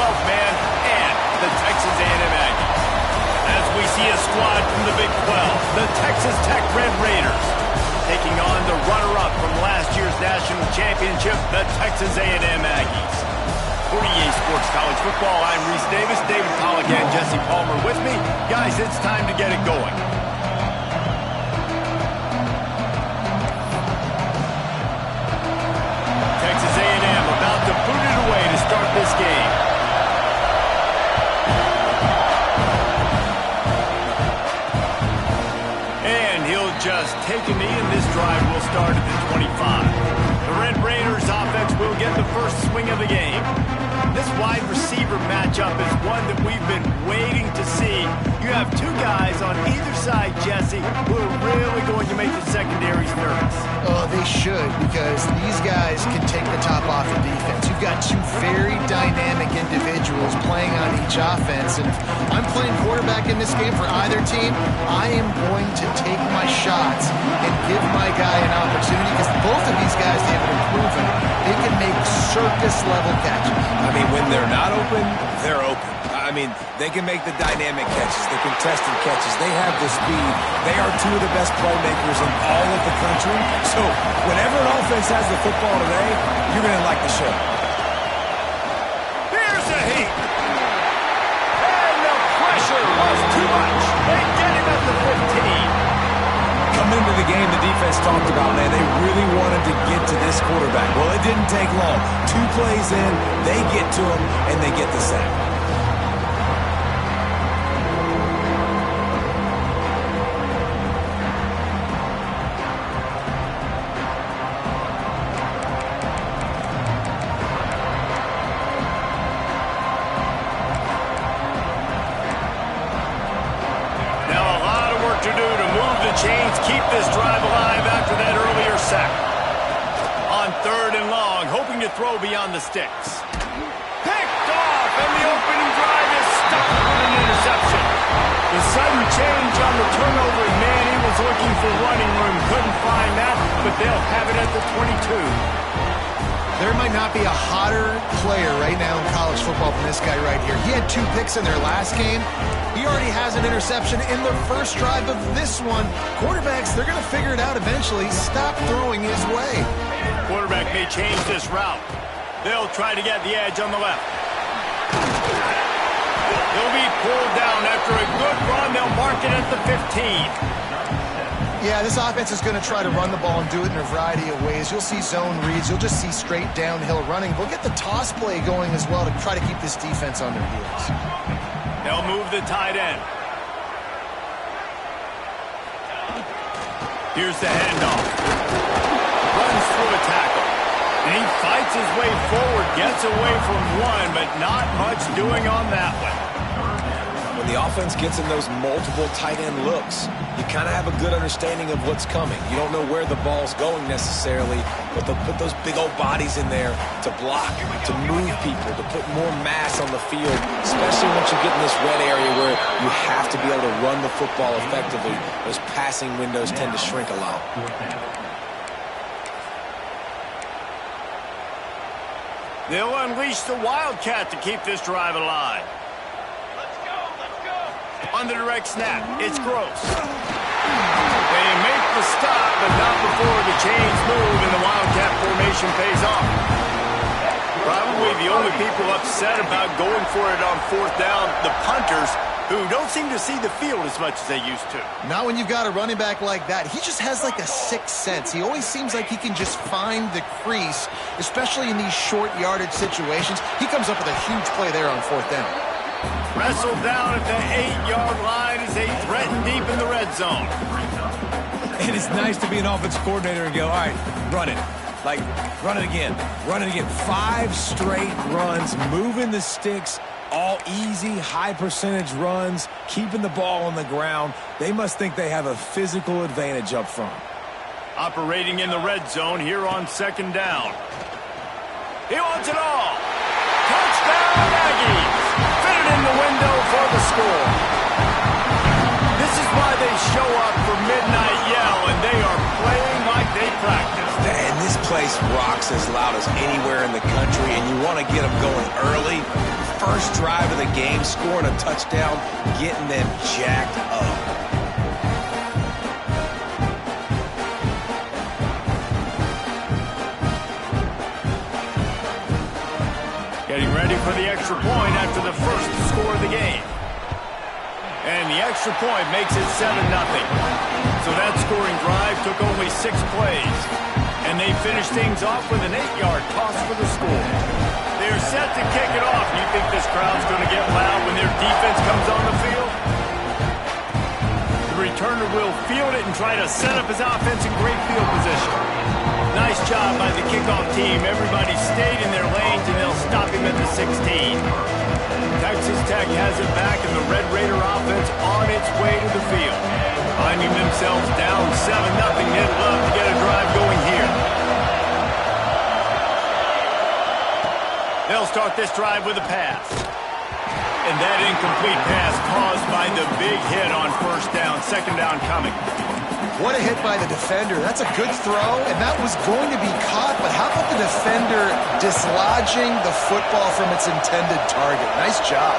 12-man and the Texas A&M Aggies. As we see a squad from the Big 12, the Texas Tech Red Raiders, taking on the runner-up from last year's national championship, the Texas A&M Aggies. For EA Sports College Football, I'm Reese Davis, David Pollack, and Jesse Palmer with me. Guys, it's time to get it going. Texas A&M about to boot it away to start this game. And he'll just take a knee, and this drive will start at the 25. The Red Raiders offense will get the first swing of the game. This wide receiver matchup is one that we've been waiting to see. You have two guys on either side, Jesse, who are really going to make the secondaries nervous. Oh, they should, because these guys can take the top off the defense. You've got two very dynamic individuals playing on each offense, and if I'm playing quarterback in this game for either team, I am going to take my shots and give my guy an opportunity, because both of these guys, they have been proven they can make circus-level catches. I mean, when they're not open, they're open. I mean, they can make the dynamic catches, the contested catches. They have the speed. They are two of the best playmakers in all of the country. So whenever an offense has the football today, you're going to like the show. Here's a heat. And the pressure was too much. They get him at the 15. Coming into the game, the defense talked about, man, they really wanted to get to this quarterback. Well, it didn't take long. 2 plays in, they get to him, and they get the sack. Chains keep this drive alive after that earlier sack. On 3rd and long, hoping to throw beyond the sticks. Picked off, and the opening drive is stuck with an interception. The sudden change on the turnover, man, he was looking for running room. Couldn't find that, but they'll have it at the 22. There might not be a hotter player right now in college football than this guy right here. He had 2 picks in their last game. He already has an interception in the first drive of this one. Quarterbacks, they're going to figure it out eventually. Stop throwing his way. Quarterback may change this route. They'll try to get the edge on the left. He'll be pulled down after a good run. They'll mark it at the 15. Yeah, this offense is going to try to run the ball and do it in a variety of ways. You'll see zone reads. You'll just see straight downhill running. We'll get the toss play going as well to try to keep this defense on their heels. They'll move the tight end. Here's the handoff. Runs through a tackle. And he fights his way forward, gets away from one, but not much doing on that one. When the offense gets in those multiple tight end looks, you kind of have a good understanding of what's coming. You don't know where the ball's going necessarily, but they'll put those big old bodies in there to block, to move people, to put more mass on the field, especially once you get in this red area where you have to be able to run the football effectively. Those passing windows tend to shrink a lot. They'll unleash the Wildcat to keep this drive alive. On the direct snap, it's Gross. They make the stop, but not before the chains move and the Wildcat formation pays off. Probably the only people upset about going for it on 4th down, the punters, who don't seem to see the field as much as they used to. Not when you've got a running back like that. He just has like a sixth sense. He always seems like he can just find the crease, especially in these short yardage situations. He comes up with a huge play there on 4th down. Wrestled down at the 8-yard line as they threaten deep in the red zone. And it's nice to be an offensive coordinator and go, all right, run it. Like, run it again. Run it again. 5 straight runs, moving the sticks, all easy, high percentage runs, keeping the ball on the ground. They must think they have a physical advantage up front. Operating in the red zone here on 2nd down. He wants it all. Touchdown, Aggies. Fit it in the window for the score. This is why they show up for midnight yell, and they are playing like they practice. And this place rocks as loud as anywhere in the country, and you want to get them going early. first drive of the game, scoring a touchdown, getting them jacked up. Getting ready for the extra point after the first score of the game. And the extra point makes it 7-0. So that scoring drive took only 6 plays. And they finished things off with an 8-yard toss for the score. They're set to kick it off. You think this crowd's going to get loud when their defense comes on the field? The returner will field it and try to set up his offense in great field position. Nice job by the kickoff team. Everybody stayed in their lanes, and they'll stop him at the 16. Texas Tech has it back, and the Red Raider offense on its way to the field. Finding themselves down 7-0, they'd love to get a drive going here. They'll start this drive with a pass. And that incomplete pass caused by the big hit on first down. Second down coming. What a hit by the defender. That's a good throw, and that was going to be caught, but how about the defender dislodging the football from its intended target? Nice job.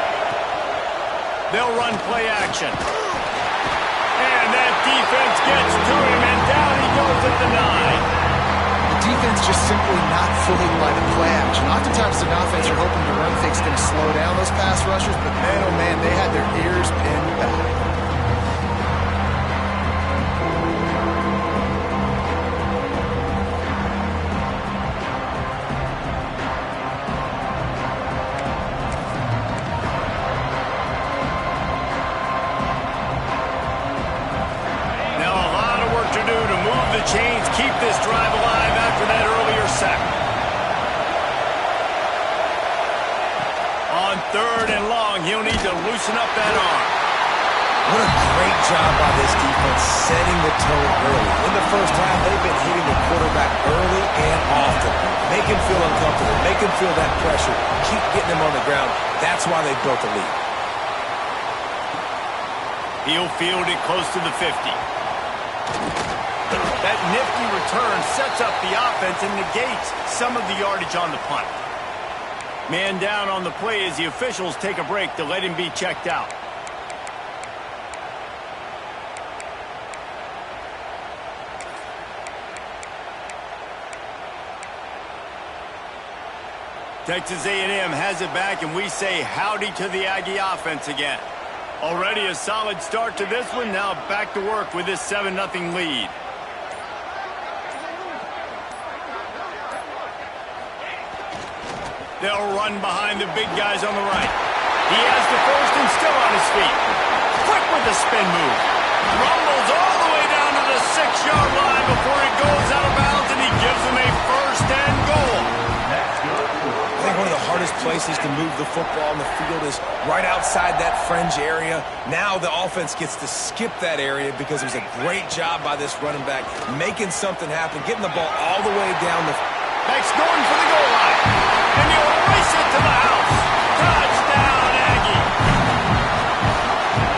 They'll run play action. And that defense gets to him, and down he goes at the 9. The defense just simply not fooled by the play action. Oftentimes an offense you're hoping the run fake's going to slow down those pass rushers, but man, oh man, they had their ears pinned back. Chains keep this drive alive after that earlier sack. On 3rd and long, he'll need to loosen up that arm. What a great job by this defense setting the tone early. In the first half, they've been hitting the quarterback early and often. Make him feel uncomfortable. Make him feel that pressure. Keep getting him on the ground. That's why they built the lead. He'll field it close to the 50. That nifty return sets up the offense and negates some of the yardage on the punt. Man down on the play as the officials take a break to let him be checked out. Texas A&M has it back, and we say howdy to the Aggie offense again. Already a solid start to this one. Now back to work with this 7-0 lead. They'll run behind the big guys on the right. He has the first and still on his feet. Quick with the spin move. Rumbles all the way down to the 6-yard line before it goes out of bounds, and he gives them a first and goal. I think one of the hardest places to move the football on the field is right outside that fringe area. Now the offense gets to skip that area because it was a great job by this running back making something happen, getting the ball all the way down the... Beck's going for the goal line. And he'll race it to the house. Touchdown, Aggie.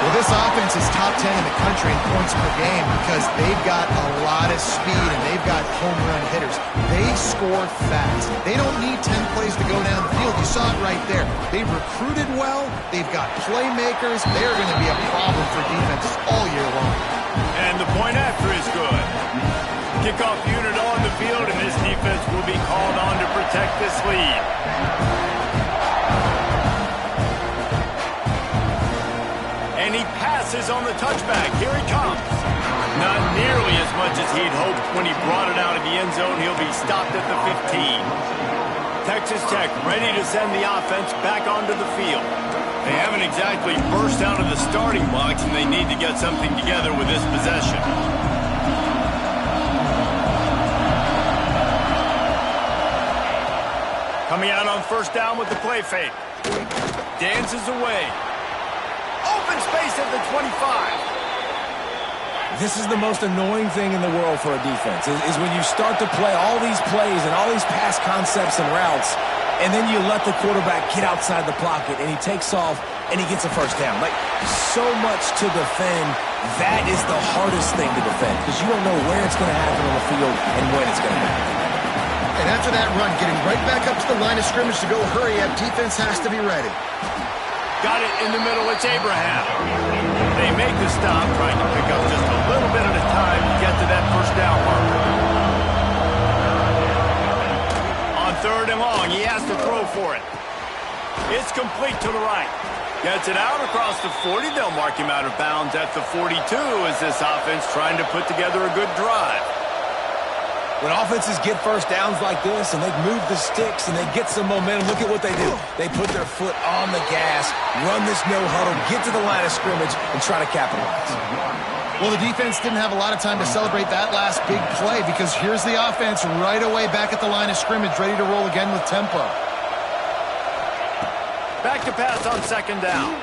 Well, this offense is top 10 in the country in points per game because they've got a lot of speed and they've got home run hitters. They score fast. They don't need 10 plays to go down the field. You saw it right there. They've recruited well. They've got playmakers. They're going to be a problem for defenses all year long. And the point after is good. Kickoff unit on the field, and this defense will be called on to protect this lead. And he passes on the touchback. Here he comes. Not nearly as much as he'd hoped when he brought it out of the end zone. He'll be stopped at the 15. Texas Tech ready to send the offense back onto the field. They haven't exactly burst out of the starting blocks, and they need to get something together with this possession. Coming out on first down with the play fake. Dances away. Open space at the 25. This is the most annoying thing in the world for a defense, is when you start to play all these plays and all these pass concepts and routes, and then you let the quarterback get outside the pocket, and he takes off, and he gets a first down. Like, so much to defend. That is the hardest thing to defend, because you don't know where it's going to happen on the field and when it's going to happen. And after that run, getting right back up to the line of scrimmage to go hurry up, defense has to be ready. Got it in the middle. It's Abraham. They make the stop, trying to pick up just a little bit at a time to get to that first down marker. On 3rd and long, he has to throw for it. It's complete to the right. Gets it out across the 40. They'll mark him out of bounds at the 42 as this offense trying to put together a good drive. When offenses get first downs like this and they move the sticks and they get some momentum, look at what they do. They put their foot on the gas, run this no-huddle, get to the line of scrimmage, and try to capitalize. Well, the defense didn't have a lot of time to celebrate that last big play because here's the offense right away back at the line of scrimmage, ready to roll again with tempo. Back to pass on 2nd down.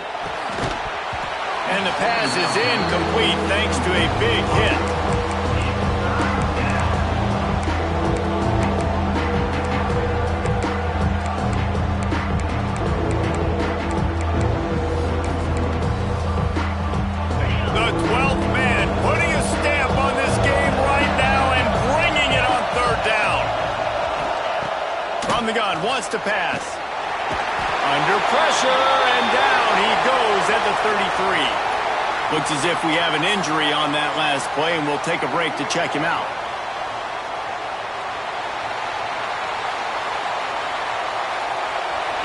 And the pass is incomplete thanks to a big hit. The 12th man putting a stamp on this game right now and bringing it on 3rd down. From the gun, wants to pass. Under pressure, and down he goes at the 33. Looks as if we have an injury on that last play, and we'll take a break to check him out.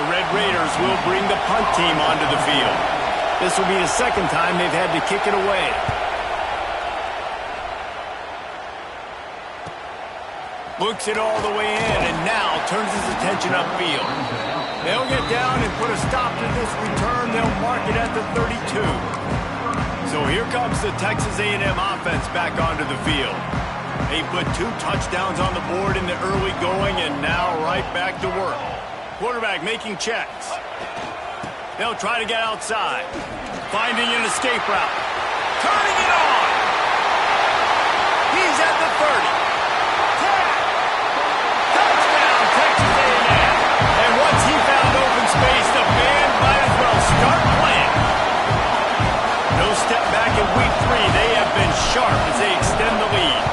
The Red Raiders will bring the punt team onto the field. This will be the 2nd time they've had to kick it away. Looks it all the way in, and now turns his attention upfield. They'll get down and put a stop to this return. They'll mark it at the 32. So here comes the Texas A&M offense back onto the field. They put 2 touchdowns on the board in the early going, and now right back to work. Quarterback making checks. They'll try to get outside. Finding an escape route. Turning it on. He's at the 30. Touchdown, Texas A&M. And once he found open space, the band might as well start playing. No step back in week 3. They have been sharp as they extend the lead.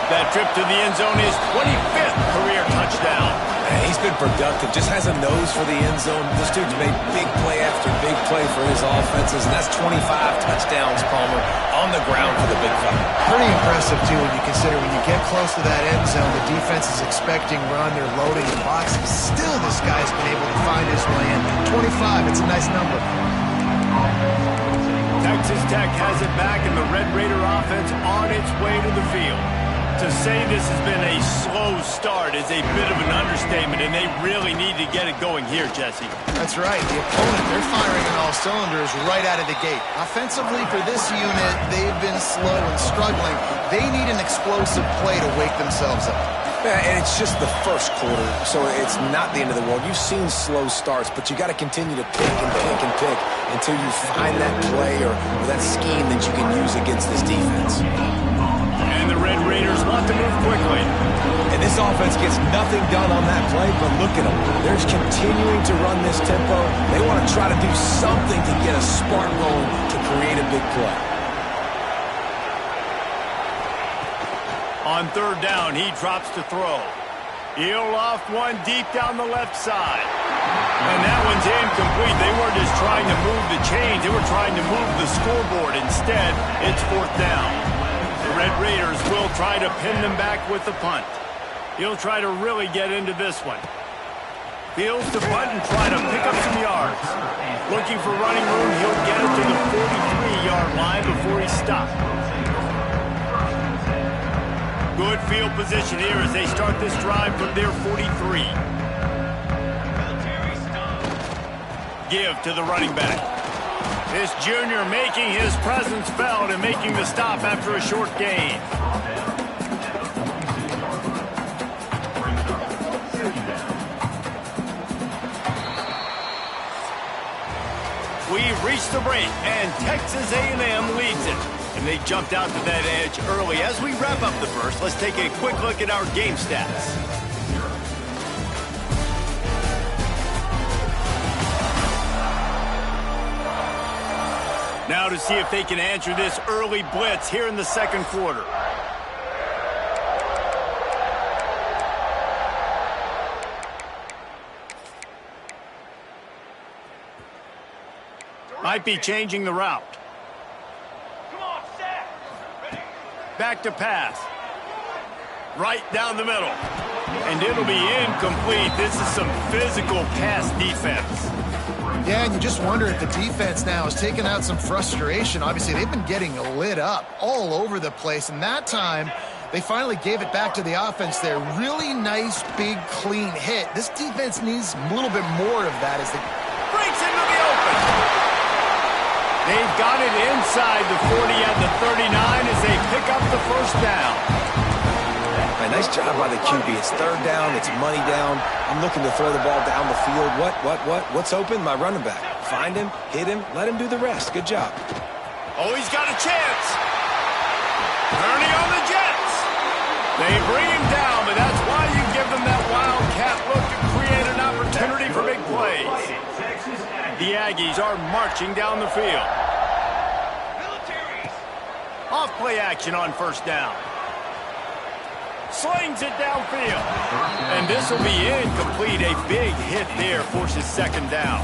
That trip to the end zone is 25th career touchdown. He's been productive, just has a nose for the end zone. This dude's made big play after big play for his offenses, and that's 25 touchdowns, Palmer, on the ground for the big fella. Pretty impressive, too, when you consider when you get close to that end zone, the defense is expecting run, they're loading the boxes. Still, this guy's been able to find his way in. 25, it's a nice number. Texas Tech has it back, and the Red Raider offense on its way to the field. To say this has been a slow start is a bit of an understatement, and they really need to get it going here, Jesse. That's right. The opponent, they're firing on all cylinders right out of the gate. Offensively, for this unit, they've been slow and struggling. They need an explosive play to wake themselves up. Yeah, and it's just the first quarter, so it's not the end of the world. You've seen slow starts, but you got to continue to pick and pick and pick until you find that play or that scheme that you can use against this defense. And the Red Raiders want to move quickly. And this offense gets nothing done on that play, but look at them. They're continuing to run this tempo. They want to try to do something to get a spark going to create a big play. On 3rd down, he drops to throw. He'll loft one deep down the left side. And that one's incomplete. They weren't just trying to move the chains. They were trying to move the scoreboard. Instead, it's 4th down. The Red Raiders will try to pin them back with the punt. He'll try to really get into this one. Fields the punt and try to pick up some yards. Looking for running room, he'll get it to the 43-yard line before he stops. Good field position here as they start this drive from their 43. Give to the running back. This junior making his presence felt and making the stop after a short gain. We've reached the break, and Texas A&M leads it. And they jumped out to that edge early. As we wrap up the first, let's take a quick look at our game stats. Now to see if they can answer this early blitz here in the second quarter. Might be changing the route. Back to pass. Right down the middle. And it'll be incomplete. This is some physical pass defense. Yeah, and you just wonder if the defense now is taking out some frustration. Obviously, they've been getting lit up all over the place. And that time, they finally gave it back to the offense there. Really nice, big, clean hit. This defense needs a little bit more of that as they breaks into the open. They've got it inside the 40 at the 39 as they pick up the first down. Nice job by the QB. It's third down. It's money down. I'm looking to throw the ball down the field. What's open? My running back. Find him, hit him, let him do the rest. Good job. Oh, he's got a chance. Turning on the Jets. They bring him down, but that's why you give them that wildcat look to create an opportunity for big plays. The Aggies are marching down the field. Off play action on first down. Slings it downfield. And this will be incomplete. A big hit there forces second down.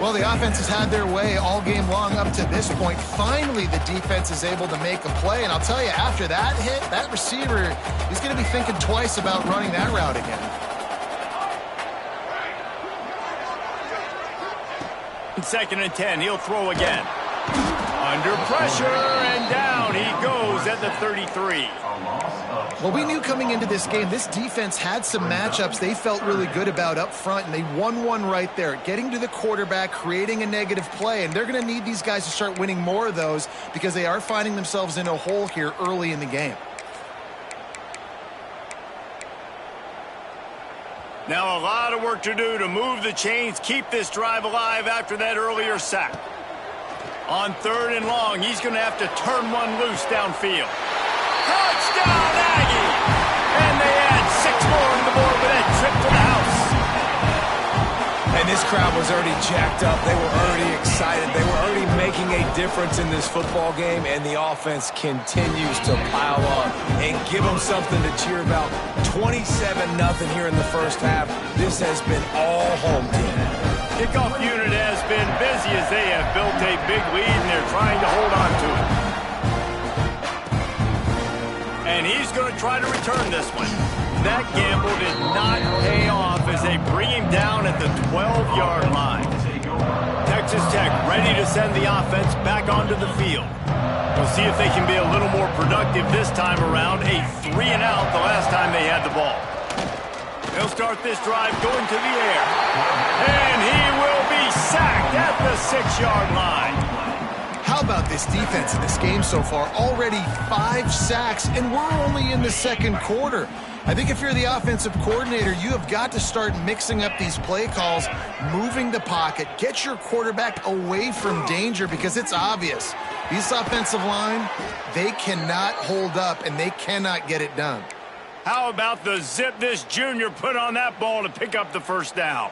Well, the offense has had their way all game long up to this point. Finally, the defense is able to make a play. And I'll tell you, after that hit, that receiver, he's going to be thinking twice about running that route again. Second and 10, he'll throw again. Under pressure, and down he goes at the 33. Well, we knew coming into this game, this defense had some matchups they felt really good about up front, and they won one right there, getting to the quarterback, creating a negative play, and they're going to need these guys to start winning more of those because they are finding themselves in a hole here early in the game. Now a lot of work to do to move the chains, keep this drive alive after that earlier sack. On third and long, he's going to have to turn one loose downfield. Touchdown, Aggie! And they add 6 more to the board with that trip to the house. And this crowd was already jacked up. They were already excited. They were already making a difference in this football game, and the offense continues to pile on and give them something to cheer about. 27-0 here in the first half. This has been all home team. Kickoff unit has been busy as they have built a big lead, and they're trying to hold on to it. And he's going to try to return this one. That gamble did not pay off as they bring him down at the 12-yard line. Texas Tech ready to send the offense back onto the field. We'll see if they can be a little more productive this time around. A 3-and-out the last time they had the ball. They'll start this drive going to the air. And he will be sacked at the 6-yard line. How about this defense in this game so far? Already 5 sacks, and we're only in the second quarter. I think if you're the offensive coordinator, you have got to start mixing up these play calls, moving the pocket, get your quarterback away from danger because it's obvious. This offensive line, they cannot hold up, and they cannot get it done. How about the zip this junior put on that ball to pick up the first down?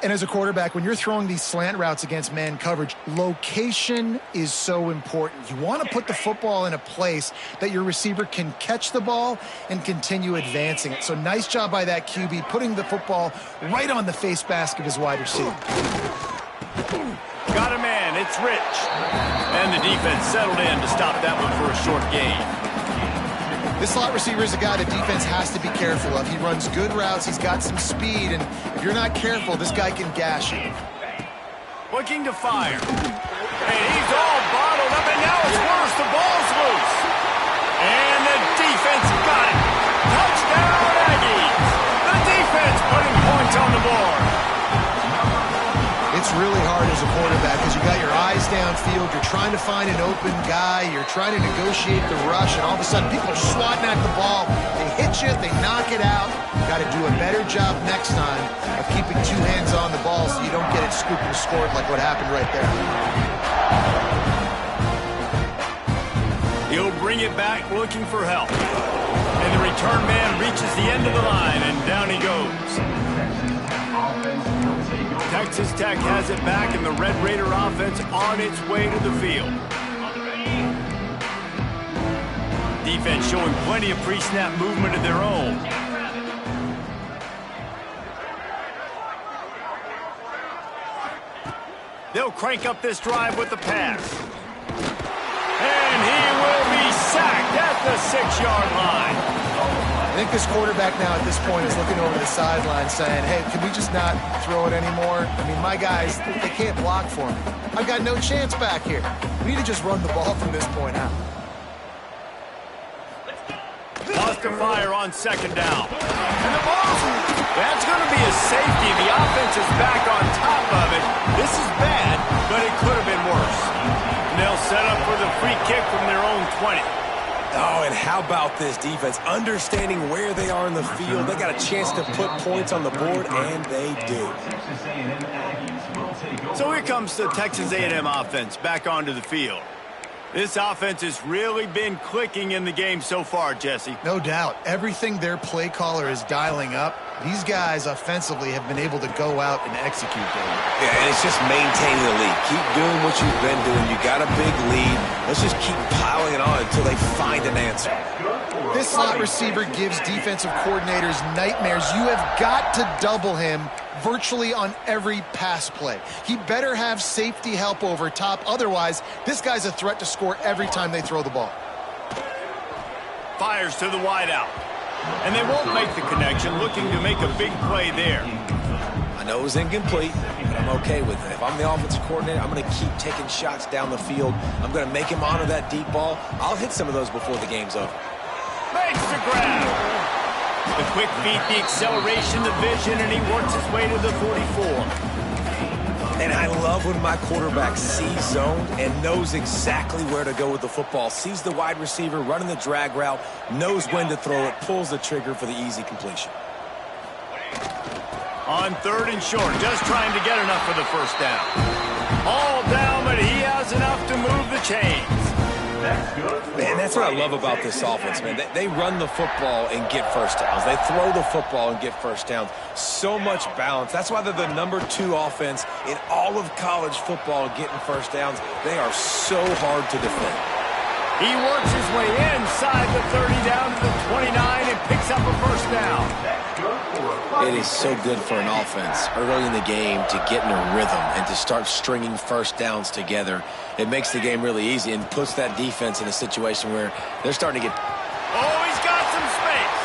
And as a quarterback, when you're throwing these slant routes against man coverage, location is so important. You want to put the football in a place that your receiver can catch the ball and continue advancing it. So nice job by that QB, putting the football right on the face mask of his wide receiver. Got a man, it's Rich. And the defense settled in to stop that one for a short gain. This slot receiver is a guy the defense has to be careful of. He runs good routes, he's got some speed, and if you're not careful, this guy can gash you. Looking to fire. And he's all bottled up, and now it's worse. The ball's loose. And the defense got it. Touchdown, Aggies. The defense putting points on the board. It's really hard as a quarterback because you got your eyes downfield, you're trying to find an open guy, you're trying to negotiate the rush, and all of a sudden people are swatting at the ball. They hit you, they knock it out. You got to do a better job next time of keeping 2 hands on the ball so you don't get it scooped and scored like what happened right there. He'll bring it back looking for help. And the return man reaches the end of the line, and down he goes. Texas Tech has it back, and the Red Raider offense on its way to the field. Defense showing plenty of pre-snap movement of their own. They'll He'll crank up this drive with the pass. And he will be sacked at the 6-yard line. I think this quarterback now at this point is looking over the sideline saying, hey, can we just not throw it anymore? I mean, my guys, they can't block for me. I've got no chance back here. We need to just run the ball from this point out. Lost to fire on 2nd down. And the ball, that's going to be a safety. The offense is back on top of it. This is bad, but it could have been worse. And they'll set up for the free kick from their own 20. Oh, and how about this defense? Understanding where they are in the field. They got a chance to put points on the board, and they do. So here comes the Texas A&M offense back onto the field. This offense has really been clicking in the game so far, Jesse. No doubt. Everything their play caller is dialing up, these guys offensively have been able to go out and execute them. Yeah, and it's just maintaining the lead. Keep doing what you've been doing. You got a big lead. Let's just keep piling it on until they find an answer. This slot receiver gives defensive coordinators nightmares. You have got to double him virtually on every pass play. He better have safety help over top. Otherwise, this guy's a threat to score every time they throw the ball. Fires to the wideout. And they won't make the connection, looking to make a big play there. I know it was incomplete, but I'm okay with it. If I'm the offensive coordinator, I'm going to keep taking shots down the field. I'm going to make him honor that deep ball. I'll hit some of those before the game's over. Makes the grab. The quick feet, the acceleration, the vision, and he works his way to the 44. And I love when my quarterback sees zone and knows exactly where to go with the football. Sees the wide receiver running the drag route, knows when to throw it, pulls the trigger for the easy completion. On 3rd and short, just trying to get enough for the 1st down. All down, but he has enough to move the chains. Man, that's what I love about this offense, man. They run the football and get 1st downs. They throw the football and get 1st downs. So much balance. That's why they're the #2 offense in all of college football getting 1st downs. They are so hard to defend. He works his way inside the 30 down to the 29 and picks up a 1st down. It is so good for an offense early in the game to get in a rhythm and to start stringing 1st downs together. It makes the game really easy and puts that defense in a situation where they're starting to get... Oh, he's got some space.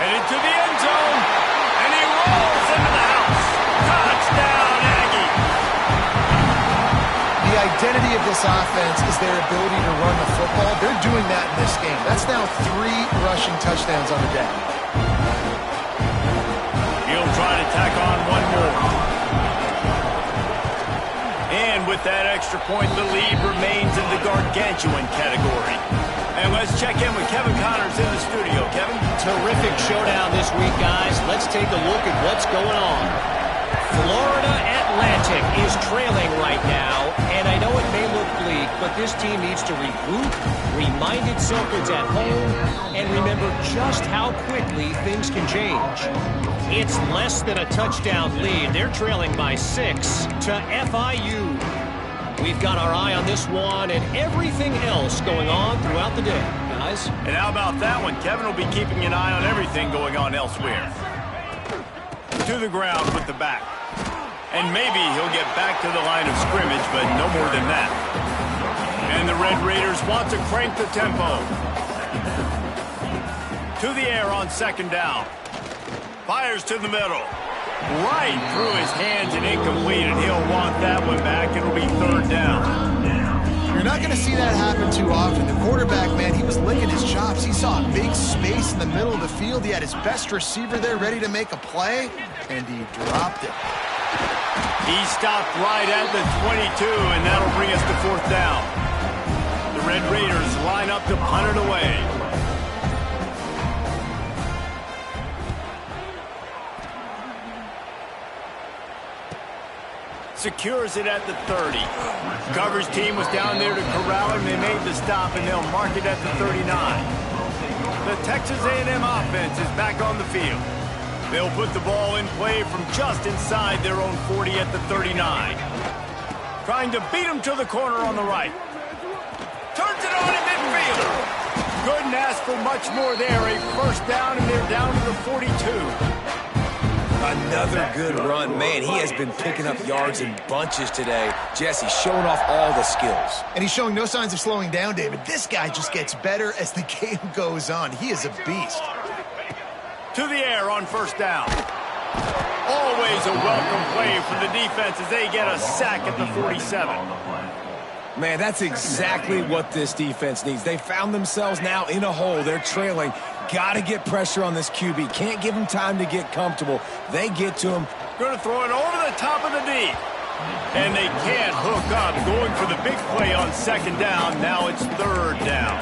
And into the end zone. And he rolls into the house. Touchdown, Aggie. The identity of this offense is their ability to run the football. They're doing that in this game. That's now 3 rushing touchdowns on the day. He'll try to tack on one more. And with that extra point, the lead remains in the gargantuan category. And let's check in with Kevin Connors in the studio. Kevin? Terrific showdown this week, guys. Let's take a look at what's going on. Florida Atlantic is trailing right now, and I know it may look bleak, but this team needs to regroup, remind itself it's at home, and remember just how quickly things can change. It's less than a touchdown lead. They're trailing by 6 to FIU. We've got our eye on this one and everything else going on throughout the day, guys. And how about that one? Kevin will be keeping an eye on everything going on elsewhere. To the ground with the back. And maybe he'll get back to the line of scrimmage, but no more than that. And the Red Raiders want to crank the tempo. To the air on 2nd down. Fires to the middle. Right through his hands and incomplete, and he'll want that one back. It'll be 3rd down. You're not going to see that happen too often. The quarterback, man, he was licking his chops. He saw a big space in the middle of the field. He had his best receiver there ready to make a play, and he dropped it. He stopped right at the 22, and that'll bring us to 4th down. The Red Raiders line up to punt it away. Secures it at the 30. Coverage team was down there to corral him. They made the stop, and they'll mark it at the 39. The Texas A&M offense is back on the field. They'll put the ball in play from just inside their own 40 at the 39. Trying to beat him to the corner on the right. Turns it on in midfield. Couldn't ask for much more there. A 1st down, and they're down to the 42. Another good run. Man, he has been picking up yards in bunches today. Jesse showing off all the skills. And he's showing no signs of slowing down, David. This guy just gets better as the game goes on. He is a beast. To the air on first down. Always a welcome play for the defense as they get a sack at the 47. Man, that's exactly what this defense needs. They found themselves now in a hole. They're trailing. Got to get pressure on this QB. Can't give him time to get comfortable. They get to him. Going to throw it over the top of the D. And they can't hook up. Going for the big play on second down. Now it's third down.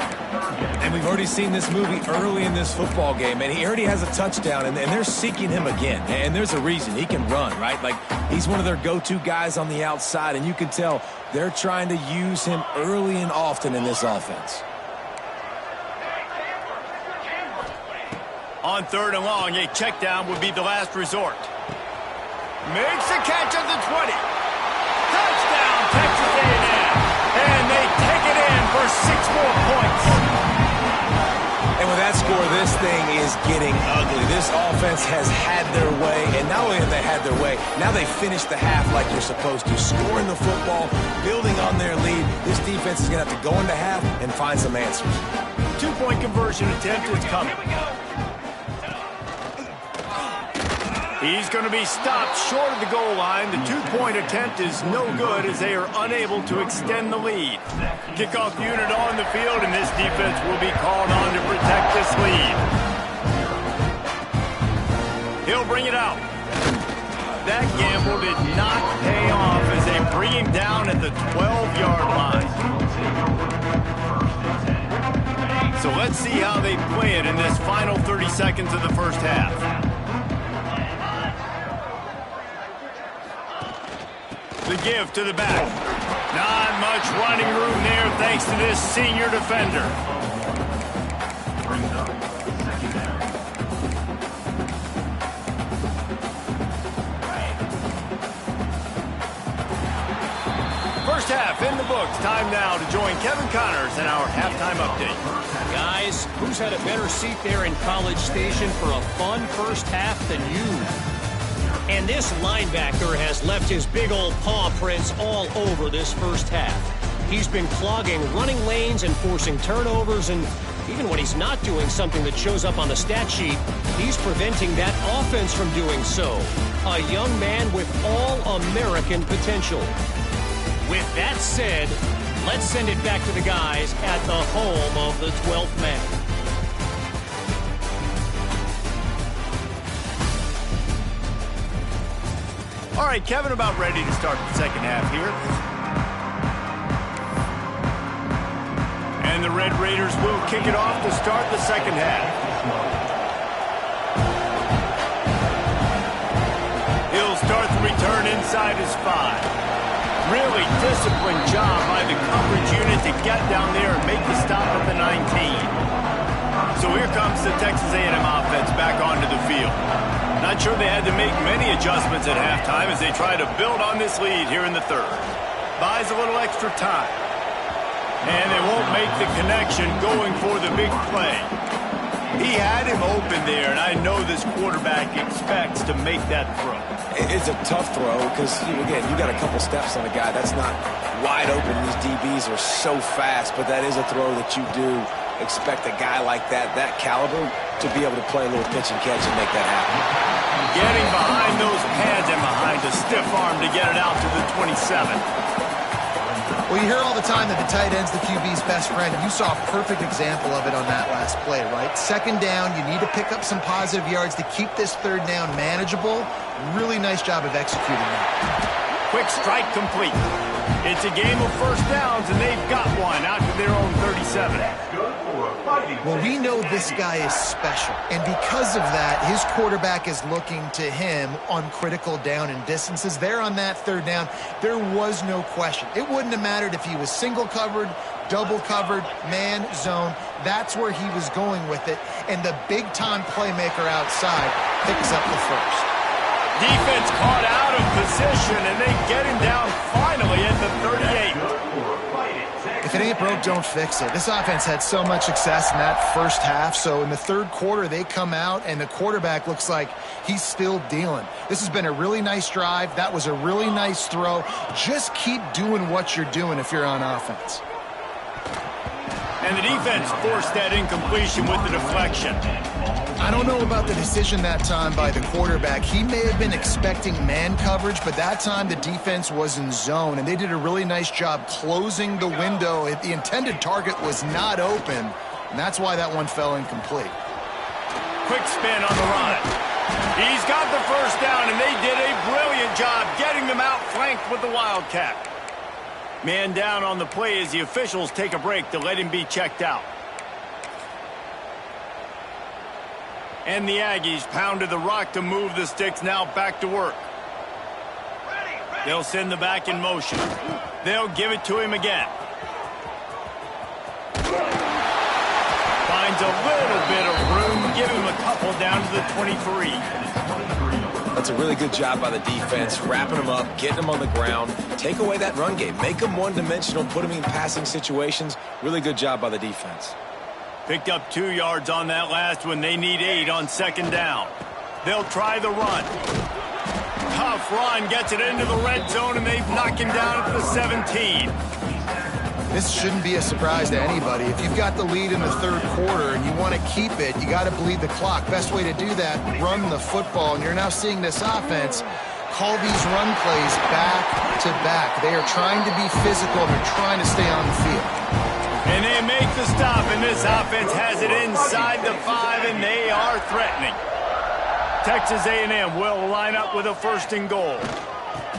And we've already seen this movie early in this football game, and he already has a touchdown, and they're seeking him again. And there's a reason. He can run, right? Like, he's one of their go-to guys on the outside, and you can tell they're trying to use him early and often in this offense. On third and long, a check down would be the last resort. Makes the catch at the 20. Touchdown, Texas A&M. And they take it in for 6 more points. And with that score, this thing is getting ugly. This offense has had their way, and not only have they had their way, now they finished the half like you're supposed to, scoring the football, building on their lead. This defense is going to have to go into half and find some answers. 2-point conversion attempt is coming. He's going to be stopped short of the goal line. The 2-point attempt is no good as they are unable to extend the lead. Kickoff unit on the field, and this defense will be called on to protect this lead. He'll bring it out. That gamble did not pay off as they bring him down at the 12-yard line. So let's see how they play it in this final 30 seconds of the first half. The give to the back. Not much running room there thanks to this senior defender. First half in the books. Time now to join Kevin Connors in our halftime update. Guys, who's had a better seat there in College Station for a fun first half than you? And this linebacker has left his big old paw prints all over this first half. He's been clogging running lanes and forcing turnovers, and even when he's not doing something that shows up on the stat sheet, he's preventing that offense from doing so. A young man with all-American potential. With that said, let's send it back to the guys at the home of the 12th man. All right, Kevin, about ready to start the second half here. And the Red Raiders will kick it off to start the second half. He'll start the return inside his 5. Really disciplined job by the coverage unit to get down there and make the stop at the 19. So here comes the Texas A&M offense back onto the field. Not sure they had to make many adjustments at halftime as they try to build on this lead here in the third. Buys a little extra time. And they won't make the connection going for the big play. He had him open there, and I know this quarterback expects to make that throw. It's a tough throw because, again, you got a couple steps on a guy. That's not wide open. These DBs are so fast, but that is a throw that you do expect a guy like that caliber to be able to play a little pitch and catch and make that happen. Getting behind those pads and behind a stiff arm to get it out to the 27. Well, you hear all the time that the tight end's the QB's best friend. You saw a perfect example of it on that last play, right? Second down, you need to pick up some positive yards to keep this third down manageable. Really nice job of executing that. Quick strike complete. It's a game of first downs, and they've got one out to their own 37. Well, we know this guy is special, and because of that, his quarterback is looking to him on critical down and distances. There on that third down, there was no question. It wouldn't have mattered if he was single covered, double covered, man, zone. That's where he was going with it, and the big-time playmaker outside picks up the first. Defense caught out of position, and they get him down finally at the 38. If it ain't broke, don't fix it. This offense had so much success in that first half, so in the third quarter they come out and the quarterback looks like he's still dealing. This has been a really nice drive. That was a really nice throw. Just keep doing what you're doing if you're on offense. And the defense forced that incompletion with the deflection. I don't know about the decision that time by the quarterback. He may have been expecting man coverage, but that time the defense was in zone, and they did a really nice job closing the window. The intended target was not open, and that's why that one fell incomplete. Quick spin on the run. He's got the first down, and they did a brilliant job getting them outflanked with the Wildcat. Man down on the play as the officials take a break to let him be checked out. And the Aggies pounded the rock to move the sticks, now back to work. They'll send the back in motion. They'll give it to him again. Finds a little bit of room, give him a couple down to the 23. That's a really good job by the defense, wrapping them up, getting them on the ground. Take away that run game. Make them one-dimensional, put them in passing situations. Really good job by the defense. Picked up 2 yards on that last one. They need 8 on second down. They'll try the run. Tough run, gets it into the red zone, and they've knocked him down at the 17. This shouldn't be a surprise to anybody. If you've got the lead in the third quarter and you want to keep it, you got to bleed the clock. Best way to do that, run the football. And you're now seeing this offense call these run plays back to back. They are trying to be physical. They're trying to stay on the field. And they make the stop, and this offense has it inside the 5, and they are threatening. Texas A&M will line up with a 1st and goal.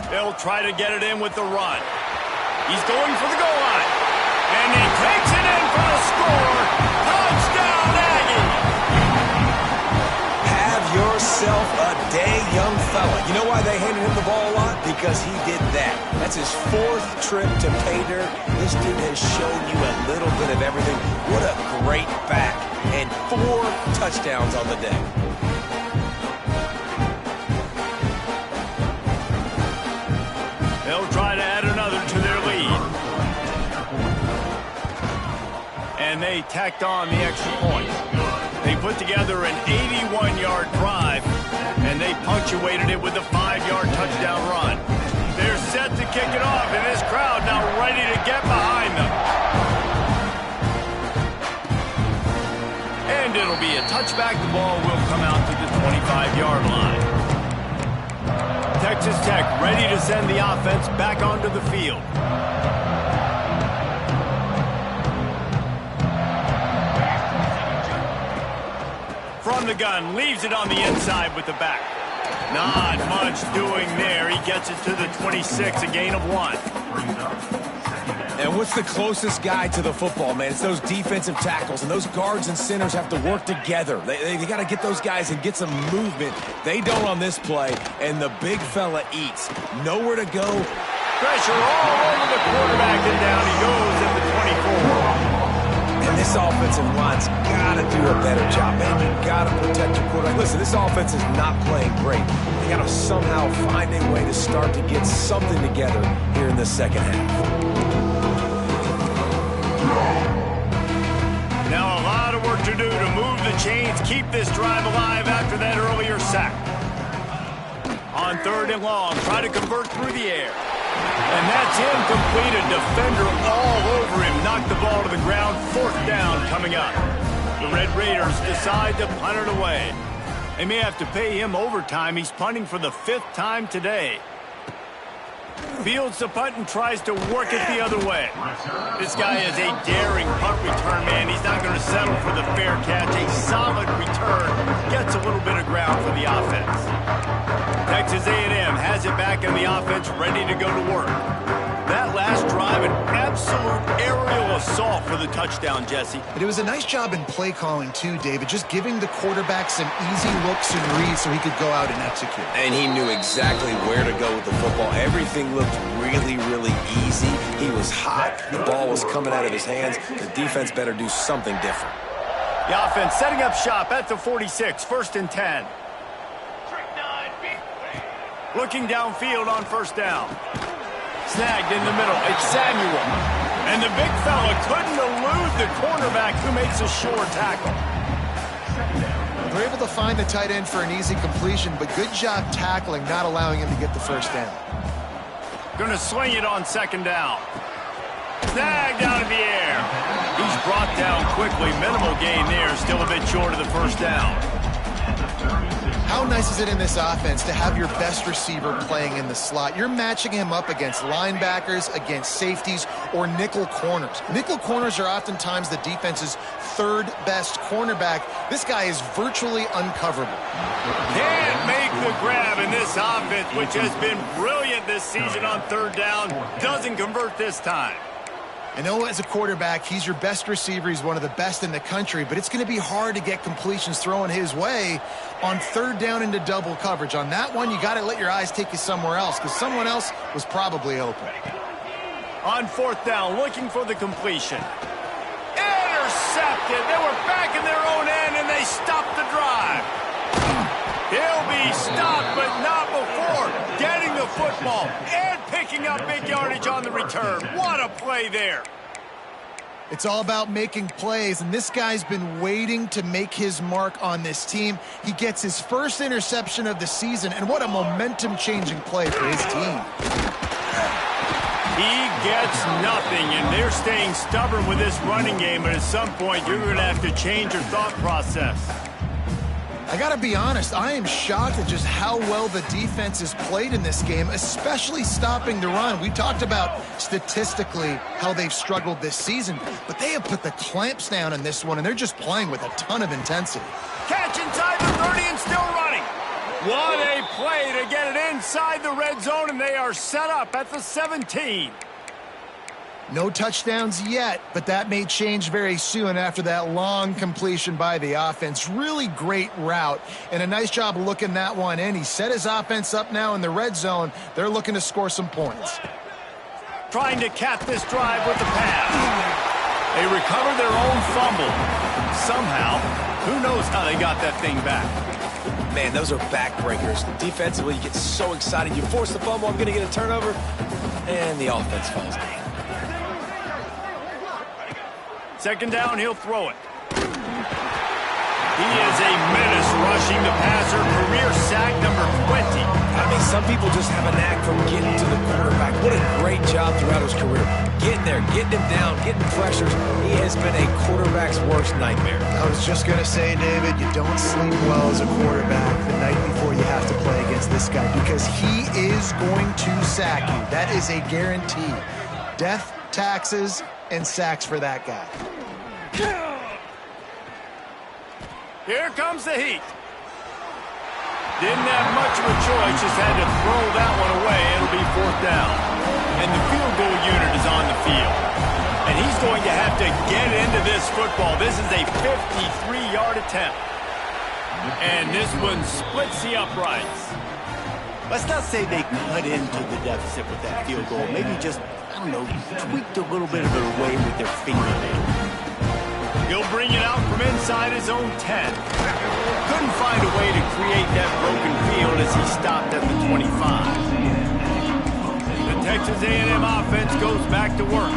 They'll try to get it in with the run. He's going for the goal line. And he takes it in for the score. Touchdown, Aggie! Have yourself a day, young fella. You know why they handed him the ball a lot? Because he did that. That's his 4th trip to pay dirt. This dude has shown you a little bit of everything. What a great back. And 4 touchdowns on the day. They'll try to add another to their lead. And they tacked on the extra point. They put together an 81-yard drive, and they punctuated it with a 5-yard touchdown run. They're set to kick it off, and this crowd now ready to get behind them. And it'll be a touchback. The ball will come out to the 25-yard line. Texas Tech ready to send the offense back onto the field. From the gun, leaves it on the inside with the back. Not much doing there. He gets it to the 26, a gain of 1. And what's the closest guy to the football, man? It's those defensive tackles, and those guards and centers have to work together. They got to get those guys and get some movement. They don't on this play, and the big fella eats. Nowhere to go. Pressure all over the quarterback, and down he goes at the 24. And this offensive line's got to do a better job, man. You got to protect your quarterback. Listen, this offense is not playing great. They got to somehow find a way to start to get something together here in the second half. Now a lot of work to do to move the chains, keep this drive alive after that earlier sack. On 3rd and long, try to convert through the air. And that's incomplete. A defender all over him. Knocked the ball to the ground. 4th down coming up. The Red Raiders decide to punt it away. They may have to pay him overtime. He's punting for the 5th time today. Fields the punt and tries to work it the other way. This guy is a daring punt return man. He's not going to settle for the fair catch. A solid return. Gets a little bit of ground for the offense. Texas A&M has it back in the offense, ready to go to work. That last drive, an absolute aerial assault for the touchdown, Jesse. But it was a nice job in play calling too, David, just giving the quarterback some easy looks and reads so he could go out and execute. And he knew exactly where to go with the football. Everything looked really, really easy. He was hot. The ball was coming out of his hands. The defense better do something different. The offense setting up shop at the 46, 1st and 10. Looking downfield on 1st down. Snagged in the middle. It's Samuel. And the big fella couldn't elude the cornerback who makes a sure tackle. They're able to find the tight end for an easy completion, but good job tackling, not allowing him to get the first down. Going to swing it on second down. Snagged out of the air. He's brought down quickly. Minimal gain there. Still a bit short of the first down. How nice is it in this offense to have your best receiver playing in the slot? You're matching him up against linebackers, against safeties, or nickel corners. Nickel corners are oftentimes the defense's third best cornerback. This guy is virtually uncoverable. Can't make the grab in this offense, which has been brilliant this season on third down. Doesn't convert this time. I know as a quarterback, he's your best receiver. He's one of the best in the country, but it's going to be hard to get completions thrown his way on third down into double coverage. On that one, you got to let your eyes take you somewhere else because someone else was probably open. On fourth down, looking for the completion. Intercepted. They were back in their own end, and they stopped the drive. He'll be stopped, but not before getting the football and picking up big yardage on the return. What a play there. It's all about making plays, and this guy's been waiting to make his mark on this team. He gets his first interception of the season, and what a momentum-changing play for his team. He gets nothing, and they're staying stubborn with this running game, but at some point you're going to have to change your thought process. I got to be honest, I am shocked at just how well the defense has played in this game, especially stopping the run. We talked about statistically how they've struggled this season, but they have put the clamps down in this one, and they're just playing with a ton of intensity. Catch inside the 30 and still running. What a play to get it inside the red zone, and they are set up at the 17. No touchdowns yet, but that may change very soon after that long completion by the offense. Really great route, and a nice job looking that one in. He set his offense up now in the red zone. They're looking to score some points. Trying to cap this drive with the pass. They recover their own fumble. Somehow, who knows how they got that thing back. Man, those are backbreakers. Defensively, you get so excited. You force the fumble, I'm going to get a turnover, and the offense falls down. Second down, he'll throw it. He is a menace rushing the passer. Career sack number 20. I mean, some people just have a knack for getting to the quarterback. What a great job throughout his career. Getting there, getting him down, getting pressures. He has been a quarterback's worst nightmare. I was just going to say, David, you don't sleep well as a quarterback the night before you have to play against this guy because he is going to sack you. That is a guarantee. Death, taxes, and sacks for that guy. Here comes the heat. Didn't have much of a choice, just had to throw that one away. It'll be fourth down. And the field goal unit is on the field. And he's going to have to get into this football. This is a 53-yard attempt. And this one splits the uprights. Let's not say they cut into the deficit with that field goal. Maybe just, I don't know, tweaked a little bit of it away with their fingernail. He'll bring it out from inside his own 10. Couldn't find a way to create that broken field as he stopped at the 25. The Texas A&M offense goes back to work.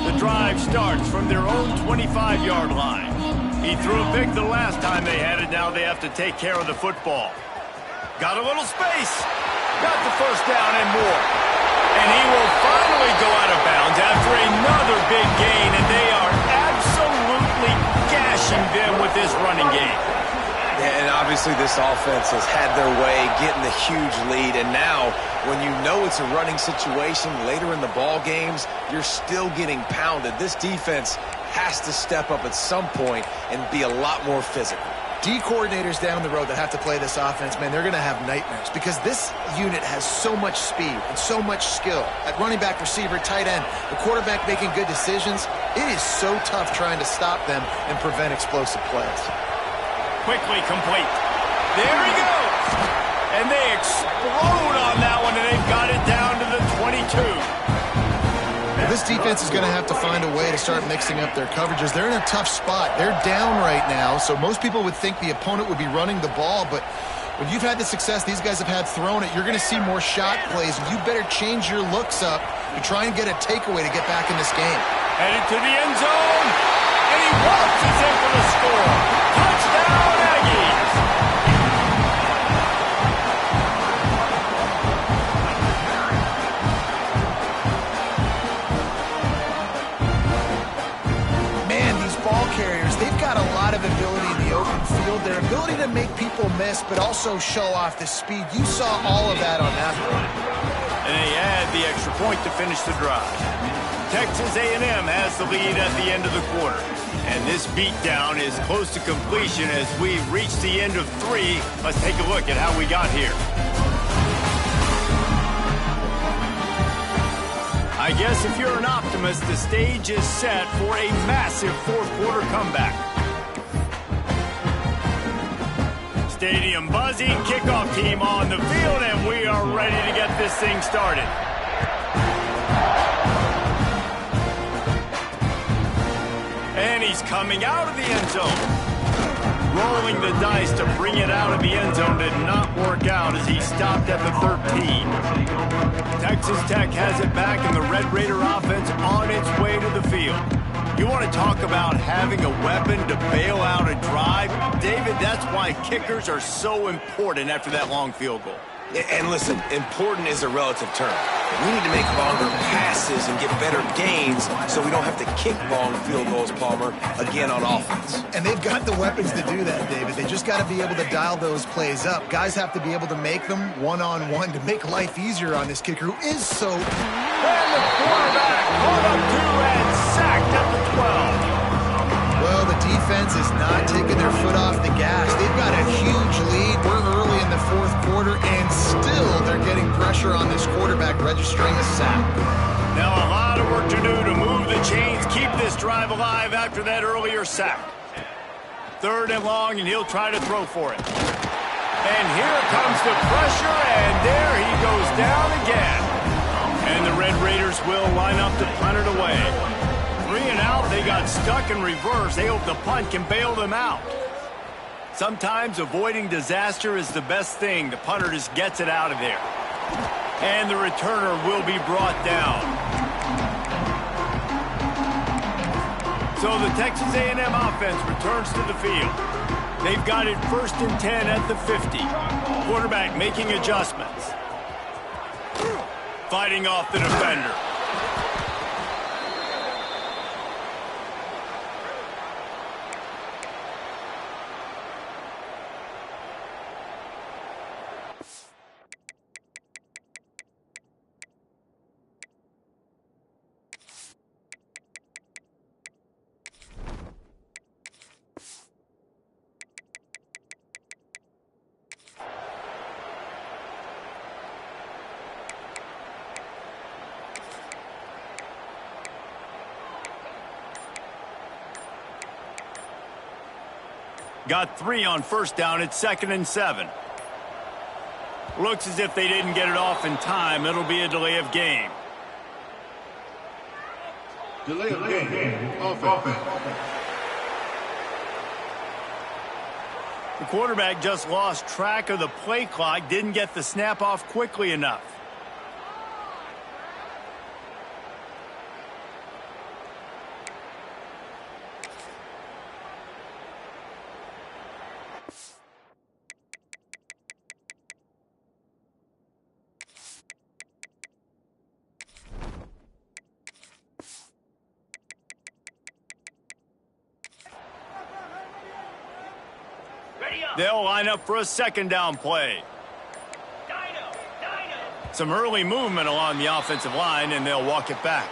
The drive starts from their own 25-yard line. He threw a pick the last time they had it. Now they have to take care of the football. Got a little space. Got the first down and more. And he will finally go out of bounds after another big gain, and they are absolutely gashing them with this running game. And obviously this offense has had their way, getting the huge lead. And now, when you know it's a running situation later in the ball games, you're still getting pounded. This defense has to step up at some point and be a lot more physical. D coordinators down the road that have to play this offense, man, they're going to have nightmares because this unit has so much speed and so much skill at running back, receiver, tight end, the quarterback making good decisions. It is so tough trying to stop them and prevent explosive plays. Quickly complete. There he goes. And they explode on that one, and they've got it down to the 22. Well, this defense is going to have to find a way to start mixing up their coverages. They're in a tough spot. They're down right now, so most people would think the opponent would be running the ball, but when you've had the success these guys have had throwing it, you're going to see more shot plays. You better change your looks up to try and get a takeaway to get back in this game. Headed to the end zone, and he waltzes in for the score. Touchdown, Aggies! Man, these ball carriers, they've got a lot of ability in the open field. Their ability to make people miss, but also show off the speed. You saw all of that on that play. And they add the extra point to finish the drive. Texas A&M has the lead at the end of the quarter. And this beatdown is close to completion as we reach the end of 3. Let's take a look at how we got here. I guess if you're an optimist, the stage is set for a massive fourth-quarter comeback. Stadium buzzing, kickoff team on the field, and we are ready to get this thing started. And he's coming out of the end zone. Rolling the dice to bring it out of the end zone did not work out as he stopped at the 13. Texas Tech has it back, and the Red Raider offense on its way to the field. You want to talk about having a weapon to bail out a drive? David, that's why kickers are so important after that long field goal. And listen, important is a relative term. We need to make longer passes and get better gains so we don't have to kick long field goals, Palmer, again on offense. And they've got the weapons to do that, David. They just got to be able to dial those plays up. Guys have to be able to make them one-on-one to make life easier on this kicker who is so... And the quarterback caught up to and sacked at the 12. Well, the defense is not taking their foot off the gas. They've got a huge lead. We're early in the fourth quarter, and still they're getting pressure on this quarterback registering a sack. Now a lot of work to do to move the chains, keep this drive alive after that earlier sack. 3rd and long, and he'll try to throw for it. And here comes the pressure, and there he goes down again. And the Red Raiders will line up to punt it away. 3 and out, they got stuck in reverse. They hope the punt can bail them out. Sometimes avoiding disaster is the best thing. The punter just gets it out of there. And the returner will be brought down. So the Texas A&M offense returns to the field. They've got it 1st and 10 at the 50. Quarterback making adjustments. Fighting off the defender. Got 3 on 1st down. It's 2nd and 7. Looks as if they didn't get it off in time. It'll be a delay of game. Delay of game. Offense. The quarterback just lost track of the play clock. Didn't get the snap off quickly enough. They'll line up for a 2nd down play. Some early movement along the offensive line, and they'll walk it back.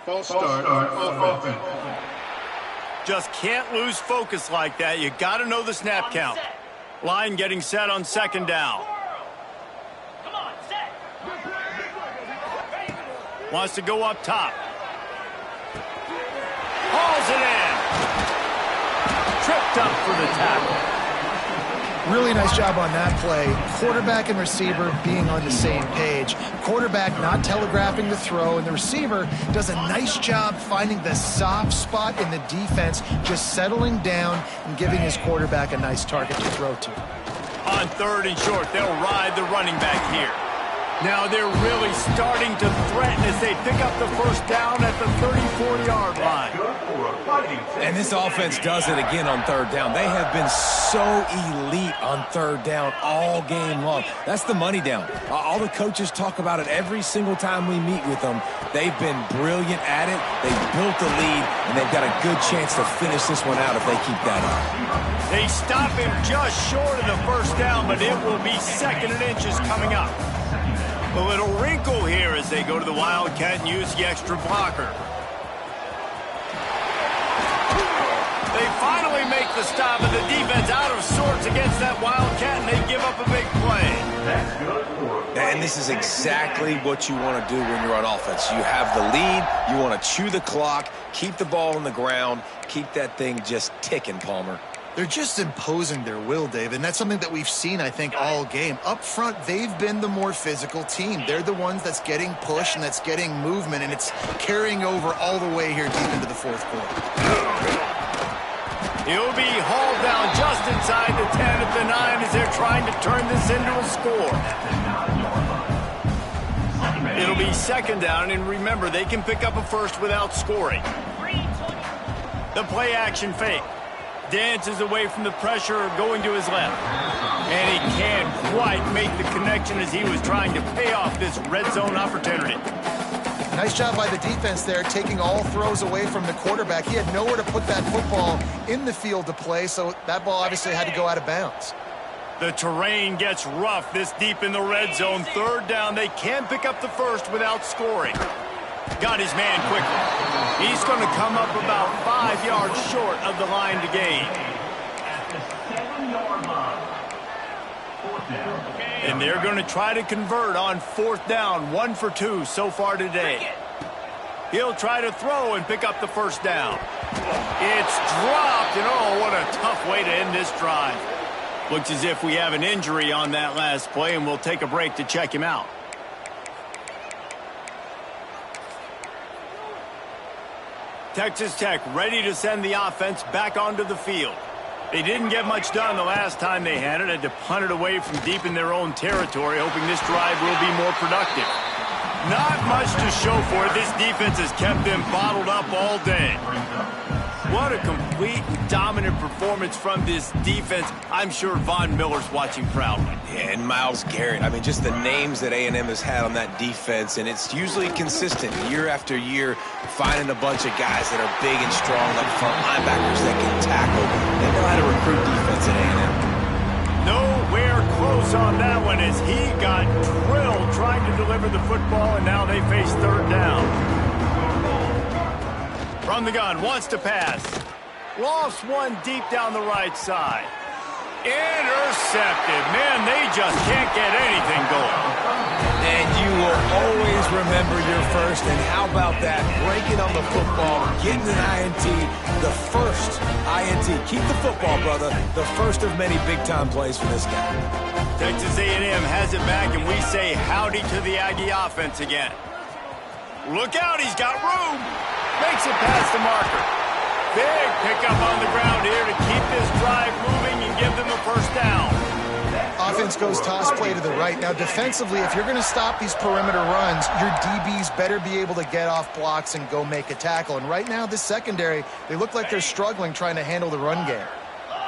False start on offense. Just can't lose focus like that. You got to know the snap count. Line getting set on 2nd down. Wants to go up top. Hauls it in. Tripped up for the tackle. Really nice job on that play. Quarterback and receiver being on the same page. Quarterback not telegraphing the throw, and the receiver does a nice job finding the soft spot in the defense, just settling down and giving his quarterback a nice target to throw to. On 3rd and short, they'll ride the running back here. Now they're really starting to threaten as they pick up the first down at the 34-yard line. And this offense does it again on third down. They have been so elite on third down all game long. That's the money down. All the coaches talk about it every single time we meet with them. They've been brilliant at it. They've built the lead, and they've got a good chance to finish this one out if they keep that up. They stop him just short of the first down, but it will be 2nd and inches coming up. A little wrinkle here as they go to the Wildcat and use the extra blocker. They finally make the stop, and the defense out of sorts against that Wildcat, and they give up a big play. And this is exactly what you want to do when you're on offense. You have the lead, you want to chew the clock, keep the ball on the ground, keep that thing just ticking, Palmer. They're just imposing their will, David, and that's something that we've seen, I think, all game. Up front, they've been the more physical team. They're the ones that's getting pushed and that's getting movement, and it's carrying over all the way here deep into the fourth quarter. He'll be hauled down just inside the 10 at the 9 as they're trying to turn this into a score. It'll be 2nd down, and remember, they can pick up a first without scoring. The play action fake. Dances away from the pressure, going to his left. And he can't quite make the connection as he was trying to pay off this red zone opportunity. Nice job by the defense there, taking all throws away from the quarterback. He had nowhere to put that football in the field to play, so that ball obviously had to go out of bounds. The terrain gets rough this deep in the red zone. 3rd down, they can pick up the first without scoring. Got his man quickly. He's going to come up about 5 yards short of the line to gain. And they're going to try to convert on 4th down. 1 for 2 so far today. He'll try to throw and pick up the first down. It's dropped, and oh, what a tough way to end this drive. Looks as if we have an injury on that last play, and we'll take a break to check him out. Texas Tech ready to send the offense back onto the field. They didn't get much done the last time they had it. Had to punt it away from deep in their own territory, hoping this drive will be more productive. Not much to show for it. This defense has kept them bottled up all day. What a complete and dominant performance from this defense. I'm sure Von Miller's watching proudly. Yeah, and Myles Garrett. I mean, just the names that A&M has had on that defense, and it's usually consistent year after year, finding a bunch of guys that are big and strong up front, linebackers that can tackle. They know how to recruit defense at A&M. Nowhere close on that one as he got drilled trying to deliver the football, and now they face 3rd down. From the gun, wants to pass. Lost one deep down the right side. Intercepted. Man, they just can't get anything going. And you will always remember your first. And how about that? Breaking on the football, getting an INT, the first INT. Keep the football, brother. The first of many big-time plays for this guy. Texas A&M has it back, and we say howdy to the Aggie offense again. Look out, he's got room. Makes it past the marker. Big pickup on the ground here to keep this drive moving and give them a first down. Offense goes toss play to the right. Now, defensively, if you're going to stop these perimeter runs, your DBs better be able to get off blocks and go make a tackle. And right now, this secondary, they look like they're struggling trying to handle the run game.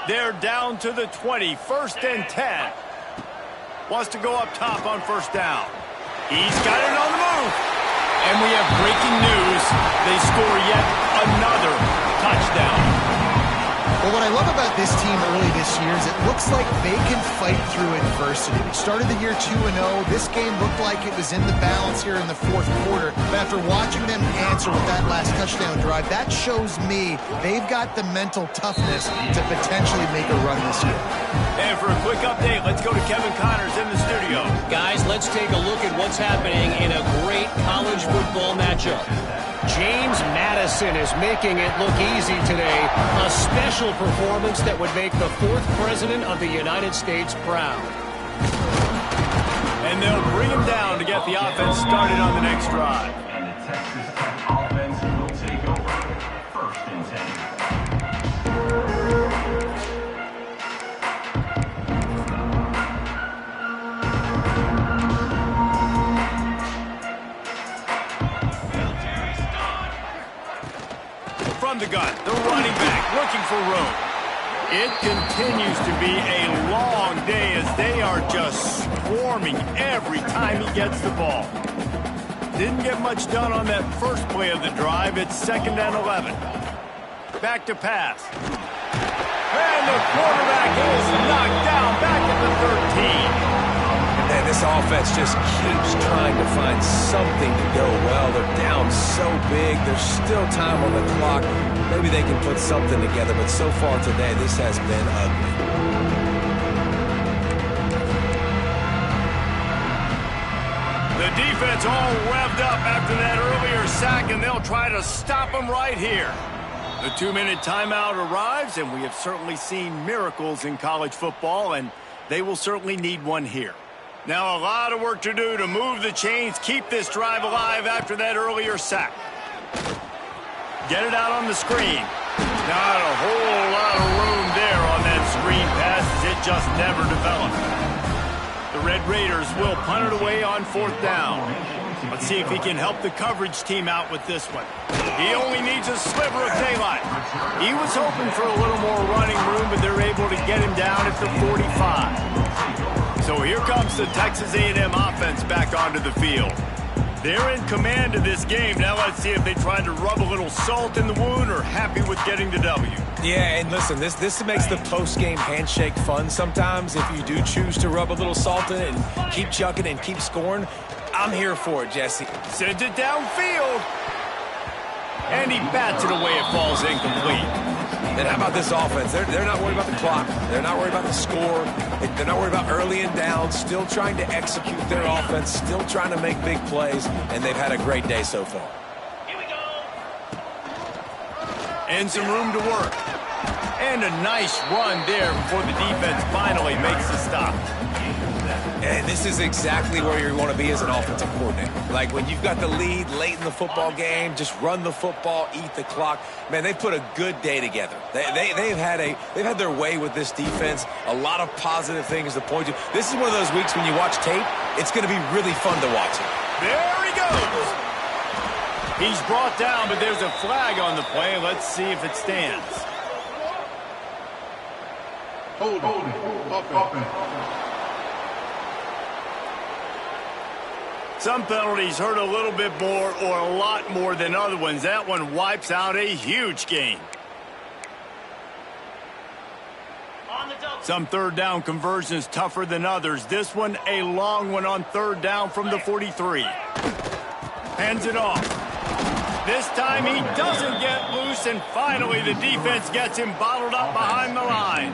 They're down to the 20, 1st and 10. Wants to go up top on first down. He's got it on the move. And we have breaking news. They score yet another touchdown. Well, what I love about this team early this year is it looks like they can fight through adversity. They started the year 2-0. This game looked like it was in the balance here in the 4th quarter. But after watching them answer with that last touchdown drive, that shows me they've got the mental toughness to potentially make a run this year. And for a quick update, let's go to Kevin Connors in the studio. Guys, let's take a look at what's happening in a great college football matchup. James Madison is making it look easy today. A special performance that would make the 4th president of the United States proud. And they'll bring him down to get the offense started on the next drive. And the Texas Tech offense will take over 1st and 10. for room. It continues to be a long day as they are just swarming every time he gets the ball. Didn't get much done on that first play of the drive. It's 2nd and 11. Back to pass. And the quarterback is knocked down back at the 13. And this offense just keeps trying to find something to go well. They're down so big. There's still time on the clock. Maybe they can put something together, but so far today, this has been ugly. The defense all revved up after that earlier sack, and they'll try to stop them right here. The 2-minute timeout arrives, and we have certainly seen miracles in college football, and they will certainly need one here. Now a lot of work to do to move the chains, keep this drive alive after that earlier sack. Get it out on the screen. Not a whole lot of room there on that screen pass as it just never developed. The Red Raiders will punt it away on 4th down. Let's see if he can help the coverage team out with this one. He only needs a sliver of daylight. He was hoping for a little more running room, but they're able to get him down at the 45. So here comes the Texas A&M offense back onto the field. They're in command of this game. Now let's see if they try to rub a little salt in the wound or happy with getting the W. Yeah, and listen, this makes the post-game handshake fun sometimes. If you do choose to rub a little salt in it and keep chucking and keep scoring, I'm here for it, Jesse. Sends it downfield. And he bats it away. It falls incomplete. And how about this offense? They're not worried about the clock. They're not worried about the score. They're not worried about early and down. Still trying to execute their offense. Still trying to make big plays. And they've had a great day so far. Here we go. And some room to work. And a nice run there before the defense finally makes the stop. And this is exactly where you want to be as an offensive coordinator. Like when you've got the lead late in the football game, just run the football, eat the clock. Man, they've put a good day together. They've had their way with this defense. A lot of positive things to point to. This is one of those weeks when you watch tape, it's going to be really fun to watch it. There he goes. He's brought down, but there's a flag on the play. Let's see if it stands. Hold offense. Some penalties hurt a little bit more or a lot more than other ones. That one wipes out a huge gain. Some 3rd down conversions tougher than others. This one, a long one on 3rd down from the 43. Hands it off. This time he doesn't get loose, and finally the defense gets him bottled up behind the line.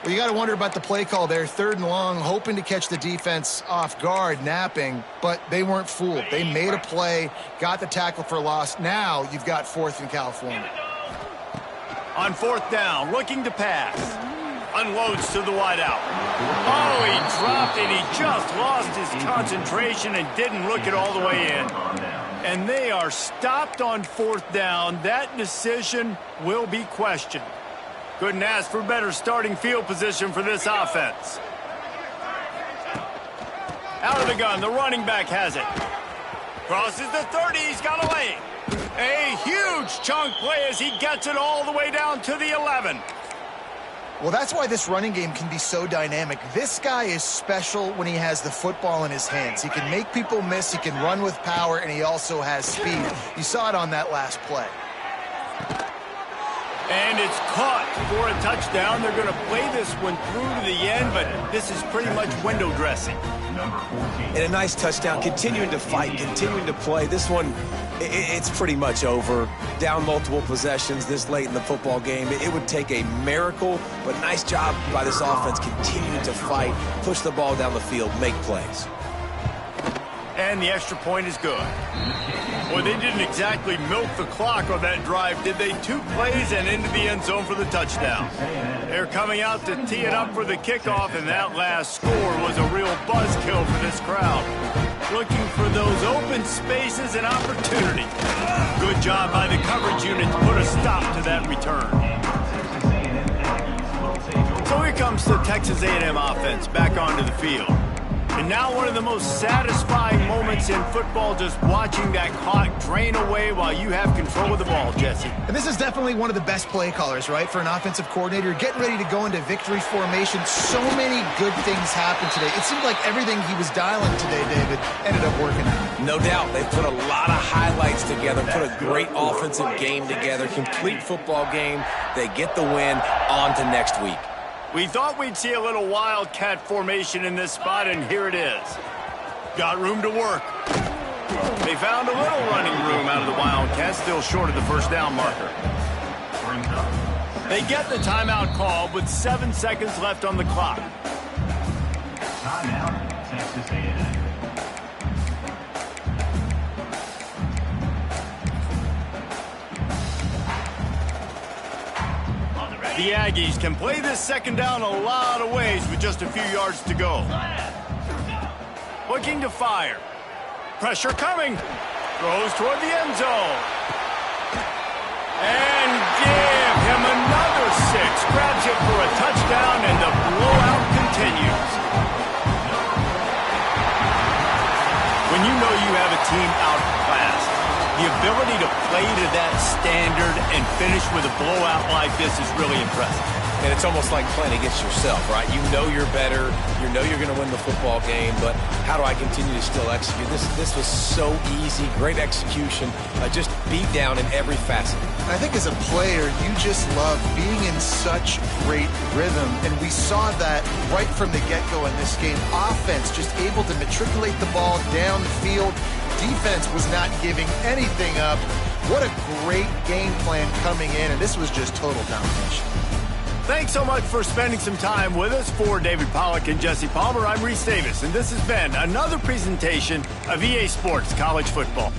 Well, you got to wonder about the play call there. 3rd and long, hoping to catch the defense off guard, napping, but they weren't fooled. They made a play, got the tackle for loss. Now you've got 4th in California. On 4th down, looking to pass. Unloads to the wideout. Oh, he dropped it. He just lost his concentration and didn't look it all the way in. And they are stopped on 4th down. That decision will be questioned. Couldn't ask for better starting field position for this offense. Out of the gun, the running back has it. Crosses the 30, he's got a lane. A huge chunk play as he gets it all the way down to the 11. Well, that's why this running game can be so dynamic. This guy is special when he has the football in his hands. He can make people miss, he can run with power, and he also has speed. You saw it on that last play. And it's caught for a touchdown. They're going to play this one through to the end, but this is pretty much window dressing. And a nice touchdown, continuing to fight, continuing to play. This one, it's pretty much over. Down multiple possessions this late in the football game. It would take a miracle, but nice job by this offense continuing to fight, push the ball down the field, make plays. And the extra point is good. Well, they didn't exactly milk the clock on that drive, did they? 2 plays and into the end zone for the touchdown. They're coming out to tee it up for the kickoff, and that last score was a real buzzkill for this crowd. Looking for those open spaces and opportunity. Good job by the coverage unit to put a stop to that return. So here comes the Texas A&M offense back onto the field. And now one of the most satisfying moments in football, just watching that clock drain away while you have control of the ball, Jesse. And this is definitely one of the best play callers, right, for an offensive coordinator. Getting ready to go into victory formation. So many good things happened today. It seemed like everything he was dialing today, David, ended up working out. No doubt. They put a lot of highlights together, put a great offensive game together, complete football game. They get the win. On to next week. We thought we'd see a little wildcat formation in this spot, and here it is. Got room to work. They found a little running room out of the Wildcats, still short of the first down marker. They get the timeout called with 7 seconds left on the clock. Timeout, Texas A&M. The Aggies can play this second down a lot of ways with just a few yards to go. Looking to fire. Pressure coming. Throws toward the end zone. And give him another 6. Grabs it for a touchdown, and the blowout continues. When you know you have a team outclassed, the ability to play to that standard and finish with a blowout like this is really impressive. And it's almost like playing against yourself, right? You know you're better. You know you're going to win the football game, but how do I continue to still execute? This was so easy. Great execution. Just beat down in every facet. I think as a player, you just love being in such great rhythm, and we saw that right from the get-go in this game. Offense just able to matriculate the ball down the field. Defense was not giving anything up. What a great game plan coming in, and this was just total domination. Thanks so much for spending some time with us. For David Pollack and Jesse Palmer, I'm Reese Davis, and this has been another presentation of EA Sports College Football.